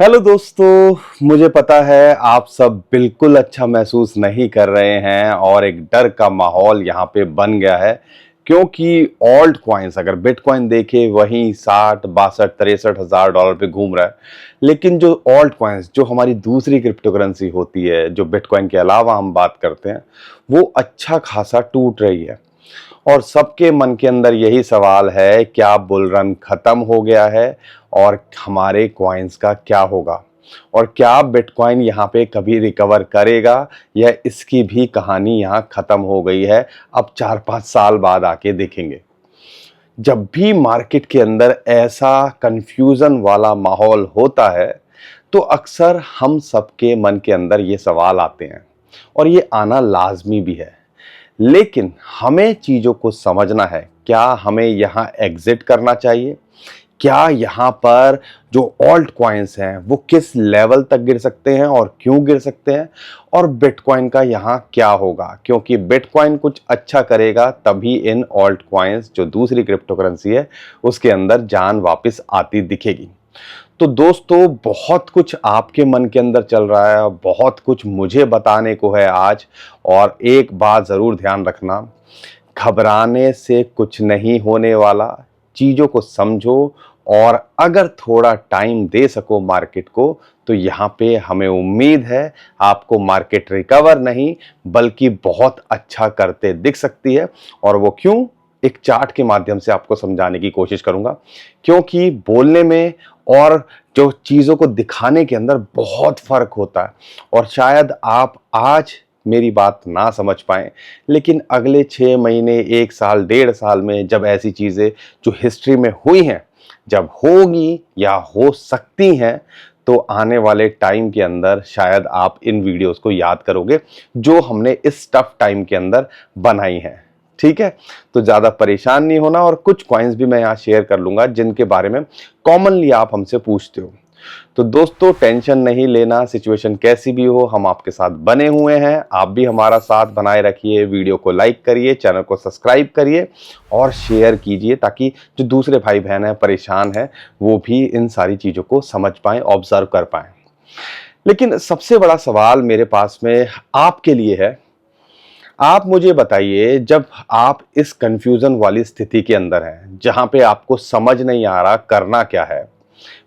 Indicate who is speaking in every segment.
Speaker 1: Hello दोस्तों, मुझे पता है आप सब बिल्कुल अच्छा महसूस नहीं कर रहे हैं और एक डर का माहौल यहाँ पे बन गया है क्योंकि ऑल्ट कॉइन्स अगर बिटकॉइन देखे वही 60 62 63 हजार डॉलर पे घूम रहा है। लेकिन जो ऑल्ट कॉइन्स जो हमारी दूसरी क्रिप्टो करेंसी होती है, जो बिटकॉइन के अलावा हम बात करते हैं, वो अच्छा खासा टूट रही है। और सबके मन के अंदर यही सवाल है, क्या बुल रन खत्म हो गया है और हमारे कॉइन्स का क्या होगा और क्या बिटकॉइन यहाँ पे कभी रिकवर करेगा या इसकी भी कहानी यहाँ खत्म हो गई है। अब 4-5 साल बाद आके देखेंगे। जब भी मार्केट के अंदर ऐसा कंफ्यूजन वाला माहौल होता है तो अक्सर हम सबके मन के अंदर ये सवाल आते हैं और ये आना लाजमी भी है। लेकिन हमें चीज़ों को समझना है, क्या हमें यहाँ एग्जिट करना चाहिए, क्या यहाँ पर जो ऑल्ट कॉइन्स हैं वो किस लेवल तक गिर सकते हैं और क्यों गिर सकते हैं, और बिटकॉइन का यहाँ क्या होगा, क्योंकि बिटकॉइन कुछ अच्छा करेगा तभी इन ऑल्ट कॉइन्स जो दूसरी क्रिप्टो करेंसी है उसके अंदर जान वापस आती दिखेगी। तो दोस्तों, बहुत कुछ आपके मन के अंदर चल रहा है, बहुत कुछ मुझे बताने को है आज। और एक बात ज़रूर ध्यान रखना, घबराने से कुछ नहीं होने वाला। चीज़ों को समझो और अगर थोड़ा टाइम दे सको मार्केट को तो यहाँ पे हमें उम्मीद है आपको मार्केट रिकवर नहीं बल्कि बहुत अच्छा करते दिख सकती है। और वो क्यों, एक चार्ट के माध्यम से आपको समझाने की कोशिश करूंगा, क्योंकि बोलने में और जो चीज़ों को दिखाने के अंदर बहुत फर्क होता है। और शायद आप आज मेरी बात ना समझ पाएं, लेकिन अगले 6 महीने, 1 साल, 1.5 साल में जब ऐसी चीज़ें जो हिस्ट्री में हुई हैं जब होगी या हो सकती हैं, तो आने वाले टाइम के अंदर शायद आप इन वीडियोस को याद करोगे जो हमने इस टफ टाइम के अंदर बनाई हैं। ठीक है, तो ज़्यादा परेशान नहीं होना। और कुछ कॉइन्स भी मैं यहाँ शेयर कर लूँगा जिनके बारे में कॉमनली आप हमसे पूछते हो। तो दोस्तों, टेंशन नहीं लेना, सिचुएशन कैसी भी हो हम आपके साथ बने हुए हैं। आप भी हमारा साथ बनाए रखिए, वीडियो को लाइक करिए, चैनल को सब्सक्राइब करिए और शेयर कीजिए ताकि जो दूसरे भाई बहन हैं, परेशान हैं, वो भी इन सारी चीज़ों को समझ पाएँ, ऑब्जर्व कर पाएँ। लेकिन सबसे बड़ा सवाल मेरे पास में आपके लिए है। आप मुझे बताइए, जब आप इस कंफ्यूजन वाली स्थिति के अंदर हैं जहां पे आपको समझ नहीं आ रहा करना क्या है,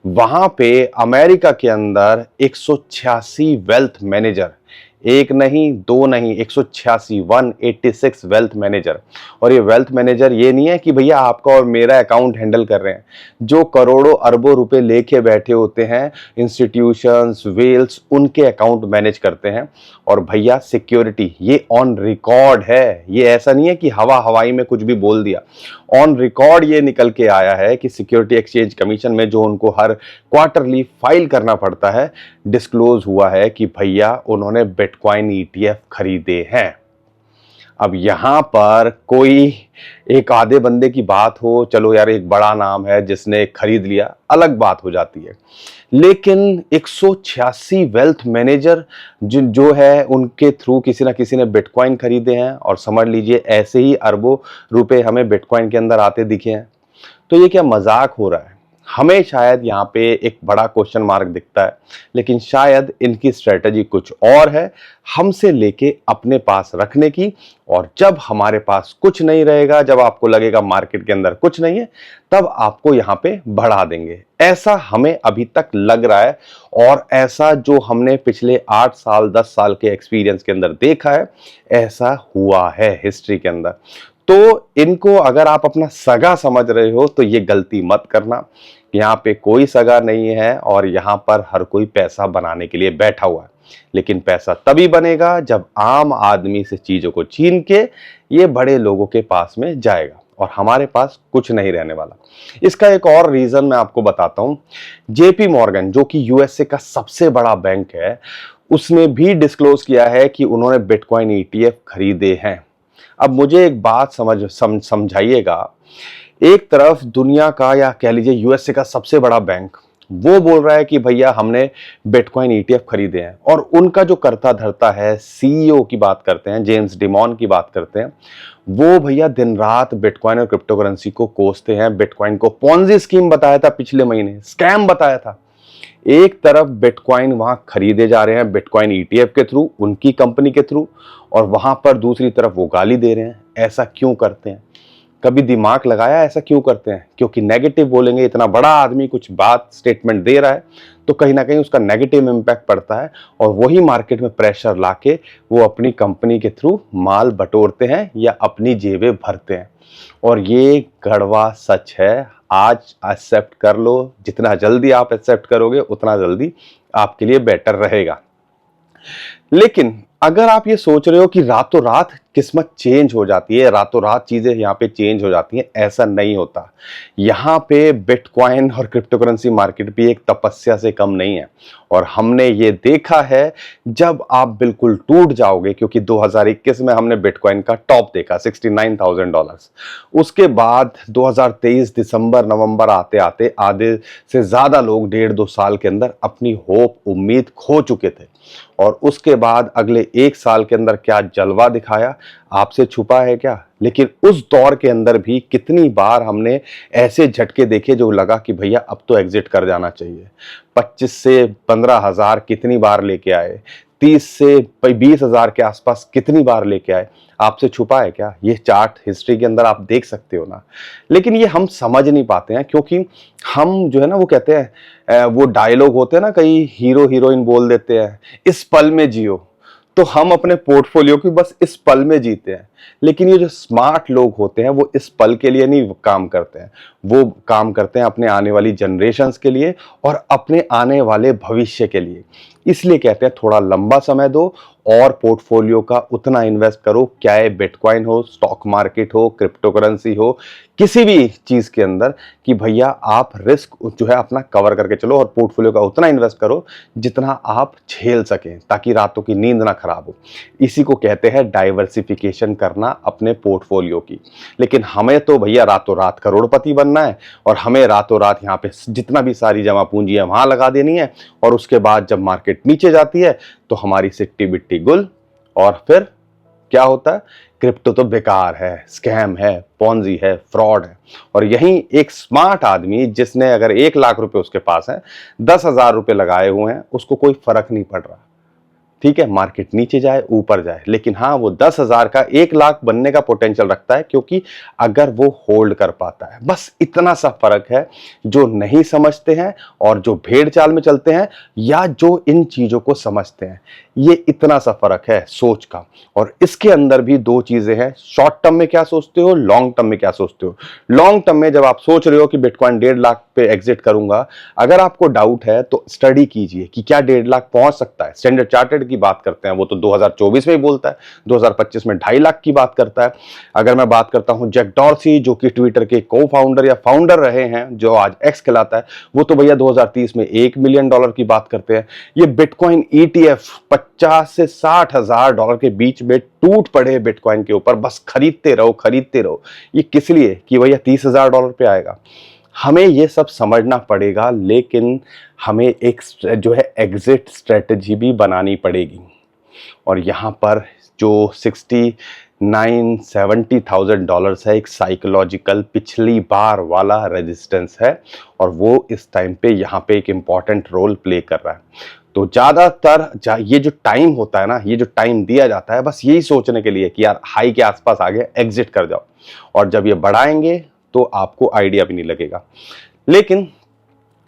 Speaker 1: वहां पे अमेरिका के अंदर 186 वेल्थ मैनेजर, एक नहीं दो नहीं, 186, 186 वेल्थ मैनेजर। और ये वेल्थ मैनेजर ये नहीं है कि भैया आपका और मेरा अकाउंट हैंडल कर रहे हैं। जो करोड़ों अरबों रुपए लेके बैठे होते हैं इंस्टीट्यूशंस, वेल्स, उनके अकाउंट मैनेज करते हैं। और भैया सिक्योरिटी ये ऑन रिकॉर्ड है, ये ऐसा नहीं है कि हवा हवाई में कुछ भी बोल दिया। ऑन रिकॉर्ड ये निकल के आया है कि सिक्योरिटी एक्सचेंज कमीशन में जो उनको हर क्वार्टरली फाइल करना पड़ता है, डिस्क्लोज हुआ है कि भैया उन्होंने बिटकॉइन ईटीएफ खरीदे हैं। अब यहां पर कोई एक आधे बंदे की बात हो, चलो यार एक बड़ा नाम है जिसने खरीद लिया, अलग बात हो जाती है। लेकिन 186 वेल्थ मैनेजर जो है उनके थ्रू किसी ना किसी ने बिटकॉइन खरीदे हैं, और समझ लीजिए ऐसे ही अरबों रुपए हमें बिटकॉइन के अंदर आते दिखे हैं। तो ये क्या मजाक हो रहा है? हमें शायद यहाँ पे एक बड़ा क्वेश्चन मार्क दिखता है, लेकिन शायद इनकी स्ट्रेटजी कुछ और है, हमसे लेके अपने पास रखने की। और जब हमारे पास कुछ नहीं रहेगा, जब आपको लगेगा मार्केट के अंदर कुछ नहीं है, तब आपको यहाँ पे बढ़ा देंगे। ऐसा हमें अभी तक लग रहा है और ऐसा जो हमने पिछले 8 साल 10 साल के एक्सपीरियंस के अंदर देखा है, ऐसा हुआ है हिस्ट्री के अंदर। तो इनको अगर आप अपना सगा समझ रहे हो तो ये गलती मत करना। यहाँ पे कोई सगा नहीं है और यहाँ पर हर कोई पैसा बनाने के लिए बैठा हुआ है। लेकिन पैसा तभी बनेगा जब आम आदमी से चीजों को छीन के ये बड़े लोगों के पास में जाएगा, और हमारे पास कुछ नहीं रहने वाला। इसका एक और रीजन मैं आपको बताता हूं। जेपी मॉर्गन, जो कि यूएसए का सबसे बड़ा बैंक है, उसने भी डिस्क्लोज किया है कि उन्होंने बिटकॉइन ईटीएफ खरीदे हैं। अब मुझे एक बात समझाइएगा। एक तरफ दुनिया का या कह लीजिए यूएसए का सबसे बड़ा बैंक वो बोल रहा है कि भैया हमने बिटकॉइन ईटीएफ खरीदे हैं, और उनका जो करता धरता है, सीईओ की बात करते हैं, जेम्स डिमॉन की बात करते हैं, वो भैया दिन रात बिटकॉइन और क्रिप्टो करेंसी को कोसते हैं। बिटकॉइन को पॉन्जी स्कीम बताया था, पिछले महीने स्कैम बताया था। एक तरफ बिटकॉइन वहां खरीदे जा रहे हैं बिटकॉइन ईटीएफ के थ्रू, उनकी कंपनी के थ्रू, और वहां पर दूसरी तरफ वो गाली दे रहे हैं। ऐसा क्यों करते हैं? कभी दिमाग लगाया ऐसा क्यों करते हैं? क्योंकि नेगेटिव बोलेंगे, इतना बड़ा आदमी कुछ बात स्टेटमेंट दे रहा है तो कहीं ना कहीं उसका नेगेटिव इम्पैक्ट पड़ता है, और वही मार्केट में प्रेशर लाके वो अपनी कंपनी के थ्रू माल बटोरते हैं या अपनी जेबें भरते हैं। और ये कड़वा सच है। आज एक्सेप्ट कर लो, जितना जल्दी आप एक्सेप्ट करोगे उतना जल्दी आपके लिए बेटर रहेगा। लेकिन अगर आप ये सोच रहे हो कि रातों रात किस्मत चेंज हो जाती है, रातों रात चीजें यहाँ पे चेंज हो जाती हैं, ऐसा नहीं होता। यहाँ पे बिटकॉइन और क्रिप्टोकरेंसी मार्केट भी एक तपस्या से कम नहीं है, और हमने ये देखा है जब आप बिल्कुल टूट जाओगे, क्योंकि 2021 में हमने बिटकॉइन का टॉप देखा $69,000। उसके बाद 2023 दिसंबर नवंबर आते आते आधे से ज्यादा लोग 1.5-2 साल के अंदर अपनी होप उम्मीद खो चुके थे, और उसके बाद अगले 1 साल के अंदर क्या जलवा दिखाया आपसे छुपा है क्या? लेकिन उस दौर के अंदर भी कितनी बार हमने ऐसे झटके देखे जो लगा कि भैया अब तो एग्जिट कर जाना चाहिए। 25 से 15,000 कितनी बार लेके आए, 30 से 20,000 के आसपास कितनी बार लेके आए। आपसे छुपा है क्या? ये चार्ट हिस्ट्री के अंदर आप देख सकते हो ना। लेकिन ये हम समझ नहीं पाते हैं, क्योंकि हम जो है ना, वो कहते हैं वो डायलॉग होते हैं ना, कई हीरो हीरोइन बोल देते हैं, इस पल में जियो। तो हम अपने पोर्टफोलियो की बस इस पल में जीते हैं। लेकिन ये जो स्मार्ट लोग होते हैं वो इस पल के लिए नहीं काम करते हैं, वो काम करते हैं अपने आने वाली जनरेशन्स के लिए और अपने आने वाले भविष्य के लिए। इसलिए कहते हैं थोड़ा लंबा समय दो और पोर्टफोलियो का उतना इन्वेस्ट करो, क्या है बिटकॉइन हो, स्टॉक मार्केट हो, क्रिप्टो करेंसी हो, किसी भी चीज के अंदर, कि भैया आप रिस्क जो है अपना कवर करके चलो और पोर्टफोलियो का उतना इन्वेस्ट करो जितना आप झेल सकें, ताकि रातों की नींद ना खराब हो। इसी को कहते हैं डाइवर्सिफिकेशन करना अपने पोर्टफोलियो की। लेकिन हमें तो भैया रातों रात करोड़पति बनना है, और हमें रातों रात यहाँ पे जितना भी सारी जमा पूंजी है वहां लगा देनी है, और उसके बाद जब मार्केट नीचे जाती है तो हमारी सिट्टी बिट्टी गुल, और फिर क्या होता है? क्रिप्टो तो बेकार है, स्कैम है, पॉन्जी है, फ्रॉड है। और यहीं एक स्मार्ट आदमी जिसने अगर 1 लाख रुपए उसके पास है, 10,000 रुपए लगाए हुए हैं, उसको कोई फर्क नहीं पड़ रहा। ठीक है, मार्केट नीचे जाए ऊपर जाए, लेकिन हाँ वो 10,000 का 1 लाख बनने का पोटेंशियल रखता है, क्योंकि अगर वो होल्ड कर पाता है। बस इतना सा फर्क है। जो नहीं समझते हैं और जो भेड़ चाल में चलते हैं, या जो इन चीजों को समझते हैं, ये इतना सा फर्क है सोच का। और इसके अंदर भी 2 चीजें हैं, शॉर्ट टर्म में क्या सोचते हो, लॉन्ग टर्म में क्या सोचते हो। लॉन्ग टर्म में जब आप सोच रहे हो कि बिटकॉइन 1.5 लाख पे एग्जिट करूंगा, अगर आपको डाउट है तो स्टडी कीजिए कि क्या 1.5 लाख पहुंच सकता है। स्टैंडर्ड चार्टर्ड की बात करते हैं, वो तो 2024 में ही बोलता है, 2025 में 2.5 लाख की बात करता है। अगर मैं बात करता हूं जैक डॉर्सी, जो कि ट्विटर के को फाउंडर या फाउंडर रहे हैं, जो आज एक्स कहलाता है, वो तो भैया 2030 में $1 मिलियन की बात करते हैं। ये बिटकॉइन ईटीएफ 50 से 60,000 डॉलर के बीच में टूट पड़े बिटकॉइन के ऊपर, बस खरीदते रहो खरीदते रहो। ये किस लिए? कि भैया $30,000 पे आएगा। हमें ये सब समझना पड़ेगा, लेकिन हमें एक जो है एग्जिट स्ट्रेटजी भी बनानी पड़ेगी। और यहाँ पर जो $69,000-70,000 है, एक साइकोलॉजिकल पिछली बार वाला रेजिस्टेंस है, और वो इस टाइम पे यहाँ पे एक इंपॉर्टेंट रोल प्ले कर रहा है। तो ज़्यादातर ये जो टाइम होता है ना, ये जो टाइम दिया जाता है, बस यही सोचने के लिए कि यार हाई के आसपास आ गए, एग्जिट कर जाओ। और जब ये बढ़ाएंगे तो आपको आइडिया भी नहीं लगेगा। लेकिन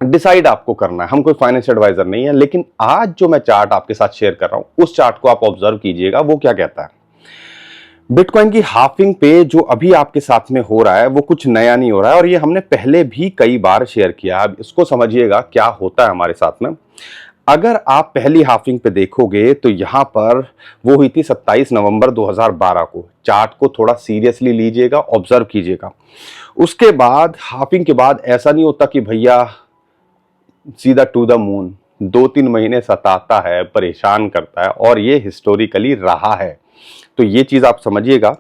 Speaker 1: डिसाइड आपको करना है। हम कोई फाइनेंशियल एडवाइजर नहीं है, लेकिन आज जो मैं चार्ट आपके साथ शेयर कर रहा हूं, उस चार्ट को आप ऑब्जर्व कीजिएगा। वो क्या कहता है? बिटकॉइन की हाफिंग पे जो अभी आपके साथ में हो रहा है, वो कुछ नया नहीं हो रहा है, और ये हमने पहले भी कई बार शेयर किया। अब इसको समझिएगा क्या होता है हमारे साथ में। अगर आप पहली हाफिंग पे देखोगे तो यहां पर वो हुई थी 27 नवंबर 2012 को। चार्ट को थोड़ा सीरियसली लीजिएगा, ऑब्जर्व कीजिएगा। उसके बाद हाफिंग के बाद ऐसा नहीं होता कि भैया सीधा टू द मून। 2-3 महीने सताता है, परेशान करता है, और ये हिस्टोरिकली रहा है। तो ये चीज आप समझिएगा।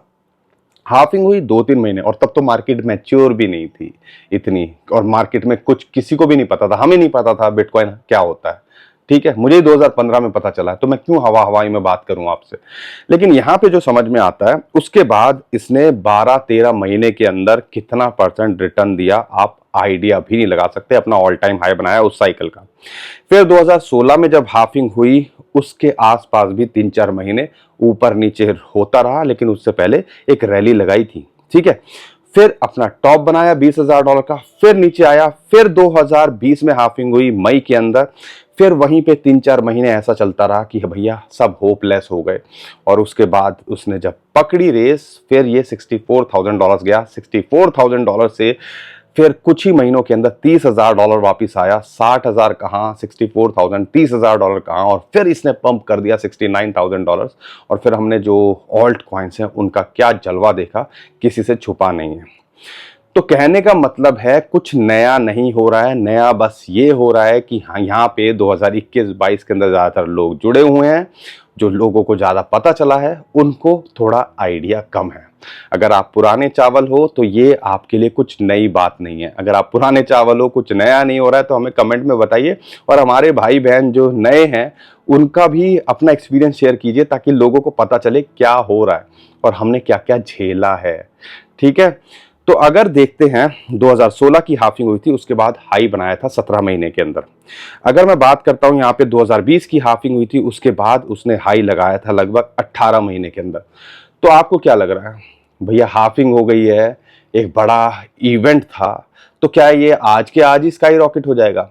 Speaker 1: हाफिंग हुई 2-3 महीने, और तब तो मार्केट मैच्योर भी नहीं थी इतनी, और मार्केट में कुछ किसी को भी नहीं पता था, हमें नहीं पता था बिटकॉइन क्या होता है। ठीक है, मुझे 2015 में पता चला है, तो मैं क्यों हवाई में बात करूं आपसे। लेकिन यहां पे जो समझ में आता है, उसके बाद इसने 12-13 महीने के अंदर कितना % रिटर्न दिया, आप आइडिया भी नहीं लगा सकते, अपना ऑल टाइम हाई बनाया उस साइकिल का। फिर 2016 में जब हाफिंग हुई उसके आसपास भी 3-4 महीने ऊपर नीचे होता रहा, लेकिन उससे पहले एक रैली लगाई थी, ठीक है। फिर अपना टॉप बनाया $20,000 का, फिर नीचे आया, फिर 2020 में हाफिंग हुई मई के अंदर, फिर वहीं पे 3-4 महीने ऐसा चलता रहा कि भैया सब होपलेस हो गए। और उसके बाद उसने जब पकड़ी रेस, फिर ये $64,000 गया, $64,000 से फिर कुछ ही महीनों के अंदर $30,000 वापिस आया। 60,000 कहाँ, 64,000, $30,000 कहाँ, और फिर इसने पंप कर दिया $69,000। और फिर हमने जो ऑल्ट कॉइन्स हैं उनका क्या जलवा देखा, किसी से छुपा नहीं है। तो कहने का मतलब है कुछ नया नहीं हो रहा है, नया बस ये हो रहा है कि हाँ, यहाँ पे 2021-22 के अंदर ज़्यादातर लोग जुड़े हुए हैं। जो लोगों को ज़्यादा पता चला है उनको थोड़ा आइडिया कम है। अगर आप पुराने चावल हो तो ये आपके लिए कुछ नई बात नहीं है। अगर आप पुराने चावल हो, कुछ नया नहीं हो रहा है, तो हमें कमेंट में बताइए। और हमारे भाई बहन जो नए हैं उनका भी अपना एक्सपीरियंस शेयर कीजिए, ताकि लोगों को पता चले क्या हो रहा है और हमने क्या क्या झेला है, ठीक है। तो अगर देखते हैं 2016 की हाफिंग हुई थी, उसके बाद हाई बनाया था 17 महीने के अंदर। अगर मैं बात करता हूं यहाँ पे 2020 की हाफिंग हुई थी, उसके बाद उसने हाई लगाया था लगभग 18 महीने के अंदर। तो आपको क्या लग रहा है भैया, हाफिंग हो गई है, एक बड़ा इवेंट था, तो क्या ये आज के आज ही स्काई रॉकेट हो जाएगा?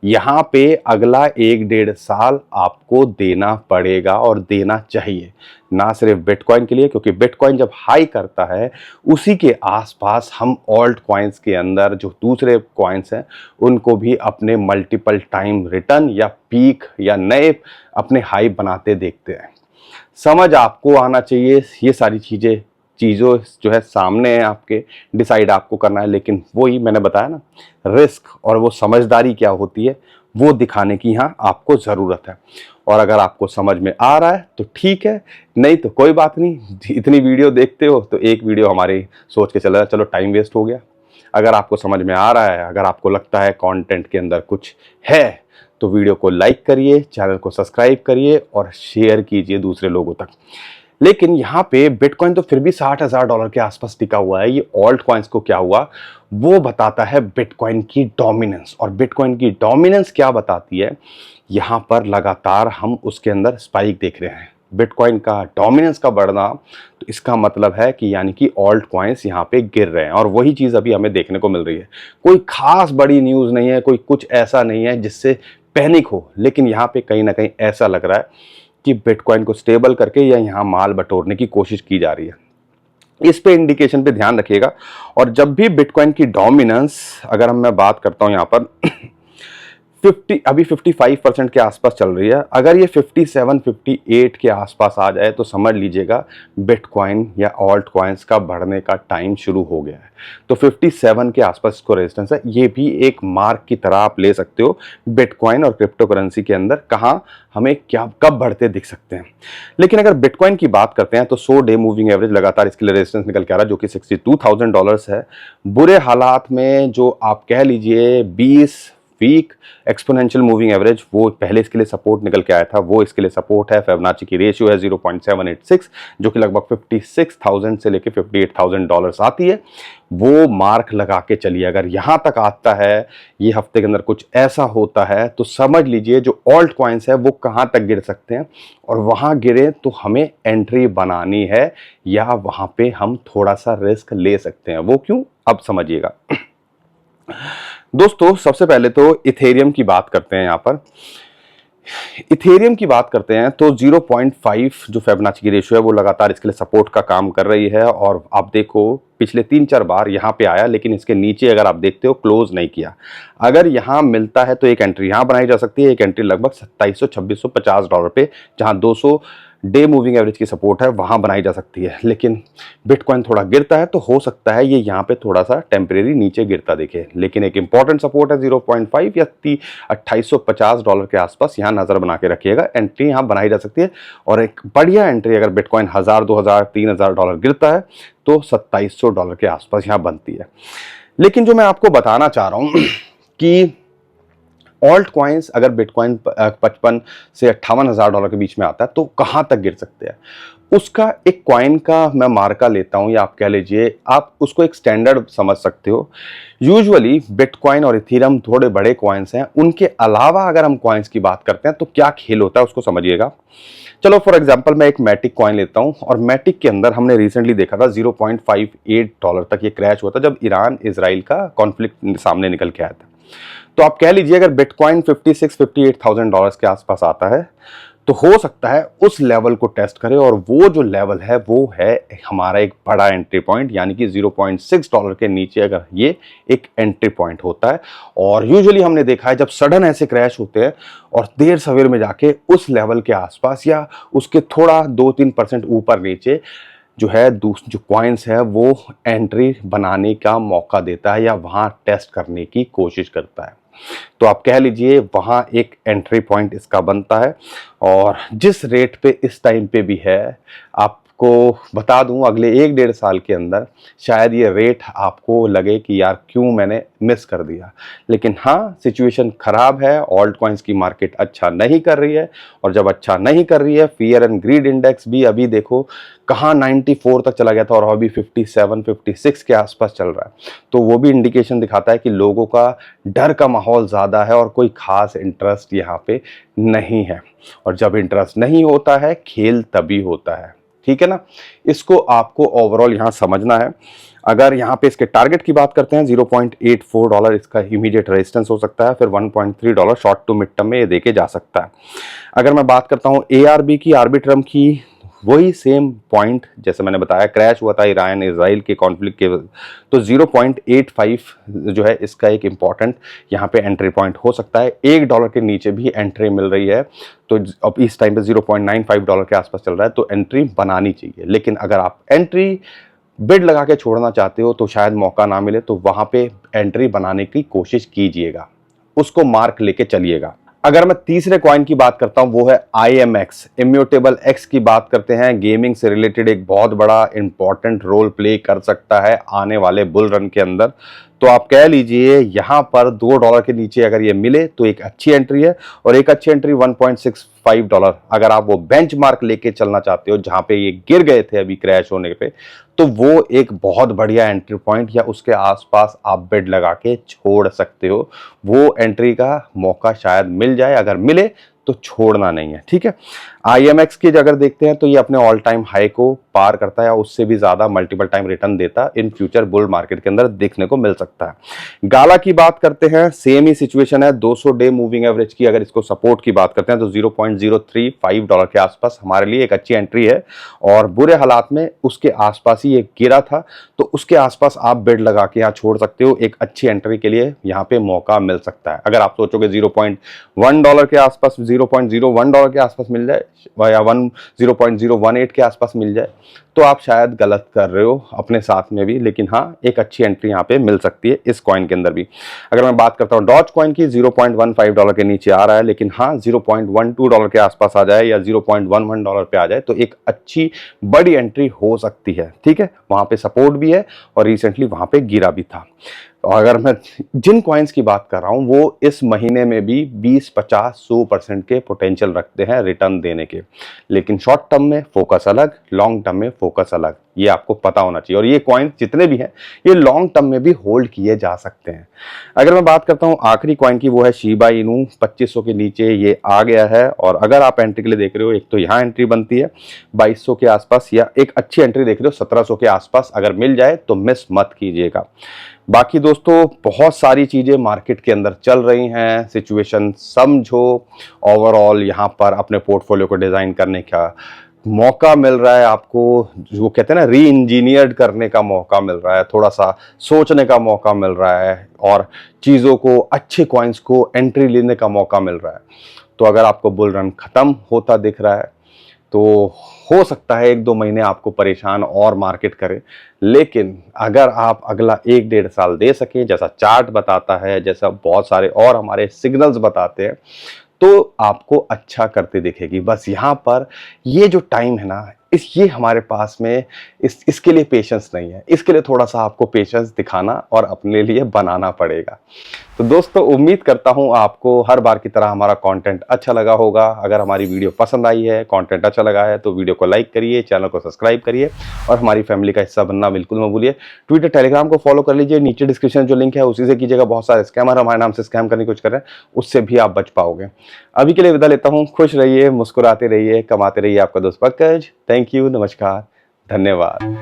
Speaker 1: यहाँ पे अगला 1-1.5 साल आपको देना पड़ेगा और देना चाहिए, ना सिर्फ बिटकॉइन के लिए, क्योंकि बिटकॉइन जब हाई करता है उसी के आसपास हम ऑल्ट कॉइन्स के अंदर जो दूसरे कॉइन्स हैं उनको भी अपने मल्टीपल टाइम रिटर्न या पीक या नए अपने हाई बनाते देखते हैं। समझ आपको आना चाहिए, ये सारी चीज़ों जो है सामने है आपके, डिसाइड आपको करना है। लेकिन वही मैंने बताया ना, रिस्क और वो समझदारी क्या होती है वो दिखाने की यहाँ आपको ज़रूरत है। और अगर आपको समझ में आ रहा है तो ठीक है, नहीं तो कोई बात नहीं। इतनी वीडियो देखते हो तो एक वीडियो हमारी सोच के चला, चलो टाइम वेस्ट हो गया। अगर आपको समझ में आ रहा है, अगर आपको लगता है कंटेंट के अंदर कुछ है, तो वीडियो को लाइक करिए, चैनल को सब्सक्राइब करिए और शेयर कीजिए दूसरे लोगों तक। लेकिन यहाँ पे बिटकॉइन तो फिर भी $60,000 के आसपास टिका हुआ है। ये ऑल्ट कॉइन्स को क्या हुआ वो बताता है बिटकॉइन की डोमिनेंस। और बिटकॉइन की डोमिनेंस क्या बताती है, यहाँ पर लगातार हम उसके अंदर स्पाइक देख रहे हैं, बिटकॉइन का डोमिनेंस का बढ़ना। तो इसका मतलब है कि यानी कि ऑल्ट कॉइन्स यहाँ पे गिर रहे हैं, और वही चीज़ अभी हमें देखने को मिल रही है। कोई खास बड़ी न्यूज़ नहीं है, कोई कुछ ऐसा नहीं है जिससे पैनिक हो, लेकिन यहाँ पे कहीं ना कहीं ऐसा लग रहा है कि बिटकॉइन को स्टेबल करके या यहाँ माल बटोरने की कोशिश की जा रही है। इस पे इंडिकेशन पे ध्यान रखिएगा। और जब भी बिटकॉइन की डोमिनेंस, अगर मैं बात करता हूँ यहाँ पर 55% के आसपास चल रही है, अगर ये 57-58 के आसपास आ जाए तो समझ लीजिएगा बिटकॉइन या ऑल्ट कॉइन्स का बढ़ने का टाइम शुरू हो गया है। तो 57 के आसपास इसको रेजिस्टेंस है, ये भी एक मार्क की तरह आप ले सकते हो बिटकॉइन और क्रिप्टो करेंसी के अंदर कहाँ हमें क्या कब बढ़ते दिख सकते हैं। लेकिन अगर बिटकॉइन की बात करते हैं तो 100 डे मूविंग एवरेज लगातार इसके लिए रेजिस्टेंस निकल के आ रहा है, जो कि $62,000 है। बुरे हालात में जो आप कह लीजिए 20 वीक एक्सपोनेंशियल मूविंग एवरेज, वो पहले इसके लिए सपोर्ट निकल के आया था, वो इसके लिए सपोर्ट है। फिबोनाची की रेशियो है 0.786, जो कि लगभग 56,000 से लेके $58,000 आती है। वो मार्क लगा के चलिए, अगर यहाँ तक आता है, ये हफ्ते के अंदर कुछ ऐसा होता है, तो समझ लीजिए जो ऑल्ट कॉइन्स है वो कहाँ तक गिर सकते हैं। और वहाँ गिरे तो हमें एंट्री बनानी है, या वहाँ पे हम थोड़ा सा रिस्क ले सकते हैं। वो क्यों, अब समझिएगा। दोस्तों सबसे पहले तो इथेरियम की बात करते हैं। यहाँ पर इथेरियम की बात करते हैं तो 0.5 जो फिबोनाची की रेशियो है वो लगातार इसके लिए सपोर्ट का काम कर रही है। और आप देखो पिछले 3-4 बार यहाँ पे आया, लेकिन इसके नीचे अगर आप देखते हो क्लोज नहीं किया। अगर यहाँ मिलता है तो एक एंट्री यहाँ बनाई जा सकती है, एक एंट्री लगभग $2750 पे, जहाँ 200 डे मूविंग एवरेज की सपोर्ट है वहां बनाई जा सकती है। लेकिन बिटकॉइन थोड़ा गिरता है तो हो सकता है ये यहाँ पे थोड़ा सा टेम्परेरी नीचे गिरता दिखे, लेकिन एक इंपॉर्टेंट सपोर्ट है 0.5 या $2850 के आसपास, यहाँ नजर बना के रखिएगा। एंट्री यहाँ बनाई जा सकती है, और एक बढ़िया एंट्री अगर बिटकॉइन $1000, $2000, $3000 गिरता है तो $2700 के आसपास यहाँ बनती है। लेकिन जो मैं आपको बताना चाह रहा हूँ कि ऑल्ट कॉइन्स अगर बिटकॉइन 55 से 58,000 डॉलर के बीच में आता है तो कहाँ तक गिर सकते हैं, उसका एक कॉइन का मैं मार्का लेता हूं, या आप कह लीजिए आप उसको एक स्टैंडर्ड समझ सकते हो। यूजुअली बिटकॉइन और इथेरियम थोड़े बड़े कॉइन्स हैं, उनके अलावा अगर हम कॉइन्स की बात करते हैं तो क्या खेल होता है उसको समझिएगा। चलो फॉर एग्जांपल मैं एक मैटिक कॉइन लेता हूं, और मैटिक के अंदर हमने रिसेंटली देखा था 0.58 डॉलर तक ये क्रैश हुआ था जब ईरान इजराइल का कॉन्फ्लिक्ट सामने निकल के आया था। तो आप कह लीजिए अगर बिटकॉइन 56-58,000 डॉलर्स के आसपास आता है तो हो सकता है उस लेवल को टेस्ट करे, और वो जो लेवल है वो है हमारा एक बड़ा एंट्री पॉइंट, यानी कि 0.6 डॉलर के नीचे अगर ये एक एंट्री पॉइंट होता है। और यूजुअली हमने देखा है जब सडन ऐसे क्रैश होते हैं और देर सवेर में जाके उस लेवल के आसपास या उसके थोड़ा 2-3% ऊपर नीचे जो है जो कॉइन्स है वो एंट्री बनाने का मौका देता है या वहां टेस्ट करने की कोशिश करता है। तो आप कह लीजिए वहां एक एंट्री पॉइंट इसका बनता है। और जिस रेट पे इस टाइम पे भी है, आपको बता दूं अगले 1-1.5 साल के अंदर शायद ये रेट आपको लगे कि यार क्यों मैंने मिस कर दिया। लेकिन हाँ, सिचुएशन खराब है, ऑल्ट कॉइन्स की मार्केट अच्छा नहीं कर रही है, और जब अच्छा नहीं कर रही है फियर एंड ग्रीड इंडेक्स भी अभी देखो कहाँ 94 तक चला गया था और अभी 57-56 के आसपास चल रहा है। तो वो भी इंडिकेशन दिखाता है कि लोगों का डर का माहौल ज़्यादा है और कोई खास इंटरेस्ट यहाँ पे नहीं है। और जब इंटरेस्ट नहीं होता है खेल तभी होता है, ठीक है ना। इसको आपको ओवरऑल यहाँ समझना है। अगर यहाँ पे इसके टारगेट की बात करते हैं 0.84 डॉलर इसका इमीडिएट रेजिस्टेंस हो सकता है, फिर 1.3 dollar short to mid term में ये देके जा सकता है। अगर मैं बात करता हूँ ARB की, आर्बिट्रम की, वही सेम पॉइंट जैसे मैंने बताया, क्रैश हुआ था ईरान इजराइल के कॉन्फ्लिक्ट के, तो 0.85 जो है इसका एक इंपॉर्टेंट यहाँ पे एंट्री पॉइंट हो सकता है। $1 के नीचे भी एंट्री मिल रही है, तो अब इस टाइम पे 0.95 डॉलर के आसपास चल रहा है, तो एंट्री बनानी चाहिए। लेकिन अगर आप एंट्री बिड लगा के छोड़ना चाहते हो तो शायद मौका ना मिले, तो वहां पे एंट्री बनाने की कोशिश कीजिएगा, उसको मार्क लेके चलिएगा। अगर मैं तीसरे कॉइन की बात करता हूं वो है IMX, इम्यूटेबल एक्स की बात करते हैं। गेमिंग से रिलेटेड एक बहुत बड़ा इंपॉर्टेंट रोल प्ले कर सकता है आने वाले बुल रन के अंदर। तो आप कह लीजिए यहां पर $2 के नीचे अगर ये मिले तो एक अच्छी एंट्री है, और एक अच्छी एंट्री 1.65 डॉलर अगर आप वो बेंचमार्क लेके चलना चाहते हो जहां पे ये गिर गए थे अभी क्रैश होने पे, तो वो एक बहुत बढ़िया एंट्री पॉइंट या उसके आसपास आप बेड लगा के छोड़ सकते हो। वो एंट्री का मौका शायद मिल जाए, अगर मिले तो छोड़ना नहीं है, ठीक है। IMX की अगर देखते हैं तो ये अपने ऑल टाइम हाई को पार करता है या उससे भी ज्यादा मल्टीपल टाइम रिटर्न देता इन फ्यूचर बुल मार्केट के अंदर देखने को मिल सकता है। गाला की बात करते हैं, सेम ही सिचुएशन है। 200 डे मूविंग एवरेज की अगर इसको सपोर्ट की बात करते हैं तो 0.035 डॉलर के आसपास हमारे लिए एक अच्छी एंट्री है, और बुरे हालात में उसके आसपास ही ये गिरा था, तो उसके आसपास आप बेड लगा के यहाँ छोड़ सकते हो। एक अच्छी एंट्री के लिए यहाँ पे मौका मिल सकता है। अगर आप सोचोगे 0.1 डॉलर के आसपास, 0.01 डॉलर के आसपास मिल जाए या 0.018 के आसपास मिल जाए, तो आप शायद गलत कर रहे हो अपने साथ में भी। लेकिन हाँ, एक अच्छी एंट्री यहाँ पे मिल सकती है इस कॉइन के अंदर भी। अगर मैं बात करता हूँ डॉज कॉइन की, 0.15 डॉलर के नीचे आ रहा है, लेकिन हाँ 0.12 डॉलर के आसपास आ जाए या 0.11 डॉलर पे आ जाए तो एक अच्छी बड़ी एंट्री हो सकती है, ठीक है। वहां पे सपोर्ट भी है और रिसेंटली वहां पे गिरा भी था। और अगर मैं जिन कॉइन्स की बात कर रहा हूं वो इस महीने में भी 20-50-100% के पोटेंशियल रखते हैं रिटर्न देने के, लेकिन शॉर्ट टर्म में फोकस अलग, लॉन्ग टर्म में फोकस अलग, ये आपको पता होना चाहिए। और ये कॉइन्स जितने भी हैं ये लॉन्ग टर्म में भी होल्ड किए जा सकते हैं। अगर मैं बात करता हूं आखिरी कॉइन की, वो है शिबा इनू। 2500 के नीचे ये आ गया है, और अगर आप एंट्री के लिए देख रहे हो, एक तो यहाँ एंट्री बनती है 2200 के आसपास, या एक अच्छी एंट्री देख रहे हो 1700 के आसपास, अगर मिल जाए तो मिस मत कीजिएगा। बाकी दोस्तों बहुत सारी चीजें मार्केट के अंदर चल रही हैं, सिचुएशन समझो। ओवरऑल यहाँ पर अपने पोर्टफोलियो को डिजाइन करने का मौका मिल रहा है आपको, जो कहते हैं ना री इंजीनियर्ड करने का मौका मिल रहा है, थोड़ा सा सोचने का मौका मिल रहा है, और चीज़ों को, अच्छे कॉइन्स को एंट्री लेने का मौका मिल रहा है। तो अगर आपको बुल रन खत्म होता दिख रहा है तो हो सकता है 1-2 महीने आपको परेशान और मार्केट करे, लेकिन अगर आप अगला 1-1.5 साल दे सकें, जैसा चार्ट बताता है, जैसा बहुत सारे और हमारे सिग्नल्स बताते हैं, तो आपको अच्छा करते दिखेगी। बस यहाँ पर ये जो टाइम है ना, ये हमारे पास में इसके लिए पेशेंस नहीं है। इसके लिए थोड़ा सा आपको पेशेंस दिखाना और अपने लिए बनाना पड़ेगा। तो दोस्तों, उम्मीद करता हूं आपको हर बार की तरह हमारा कंटेंट अच्छा लगा होगा। अगर हमारी वीडियो पसंद आई है, कंटेंट अच्छा लगा है, तो वीडियो को लाइक करिए, चैनल को सब्सक्राइब करिए और हमारी फैमिली का हिस्सा बनना बिल्कुल मत भूलिए। ट्विटर, टेलीग्राम को फॉलो कर लीजिए, नीचे डिस्क्रिप्शन जो लिंक है उसी से कीजिएगा। बहुत सारे स्कैमर हमारे नाम से स्कैम करने की कोशिश कर रहे हैं, उससे भी आप बच पाओगे। अभी के लिए विदा लेता हूँ। खुश रहिए, मुस्कुराते रहिए, कमाते रहिए। आपका दोस्त पंकज। थैंक यू, नमस्कार, धन्यवाद।